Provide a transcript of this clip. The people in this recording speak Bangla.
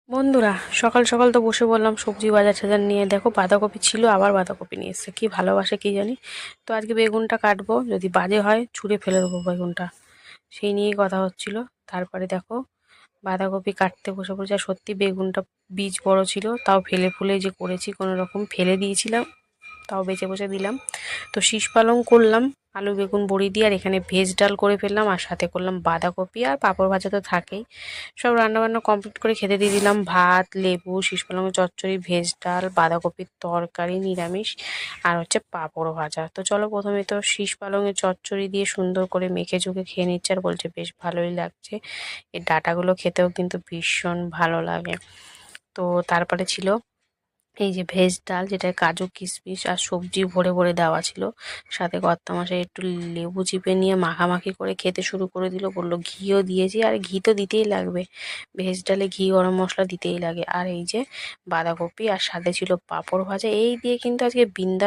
বন্ধুরা, সকাল সকাল তো বসে বললাম সবজি বাজার টাজার নিয়ে। দেখো বাঁধাকপি ছিল, আবার বাঁধাকপি নিয়ে এসছে। কি ভালোবাসে কি জানি। তো আজকে বেগুনটা কাটবো, যদি বাজে হয় ছুঁড়ে ফেলে দেবো বেগুনটা। সেই নিয়েই কথা হচ্ছিল। তারপরে দেখো বাঁধাকপি কাটতে বসে পড়েছে। আর সত্যি বেগুনটা বীজ বড় ছিল, তাও ফেলে ফুলে যে করেছি, কোনো রকম ফেলে দিয়েছিলাম, তাও বেঁচে বসে দিলাম। তো শীষ পালং করলাম আলু বেগুন বড়ি দিয়ে, আর এখানে ভেজ ডাল করে ফেললাম, আর সাথে করলাম বাঁধাকপি আর পাঁপড় ভাজা তো থাকেই। সব রান্নাবান্না কমপ্লিট করে খেতে দিয়ে দিলাম। ভাত, লেবু, শীষ পালংয়ের চচ্চড়ি, ভেজ ডাল, বাঁধাকপির তরকারি নিরামিষ, আর হচ্ছে পাঁপড় ভাজা। তো চলো প্রথমে তো শীষ পালংয়ের চচ্চড়ি দিয়ে সুন্দর করে মেখে চুখে খেয়ে নিচ্ছে, আর বলছে বেশ ভালোই লাগছে। এর ডাঁটাগুলো খেতেও কিন্তু ভীষণ ভালো লাগে। তো তারপরে ছিল এই যে ভেজ ডাল, যেটায় কাজু কিশমিশ আর সবজি ভরে ভরে দেওয়া ছিল। সাথে কর্তামশাই একটু লেবু চিপে নিয়ে মাখামাখি করে খেতে শুরু করে দিল। বললো ঘিও দিয়েছি, আর ঘি তো দিতেই লাগবে, ভেজ ডালে ঘি গরম মশলা দিতেই লাগে। আর এই যে বাঁধাকপি, আর সাথে ছিল পাঁপড় ভাজা। এই দিয়ে কিন্তু আজকে বিন্দাস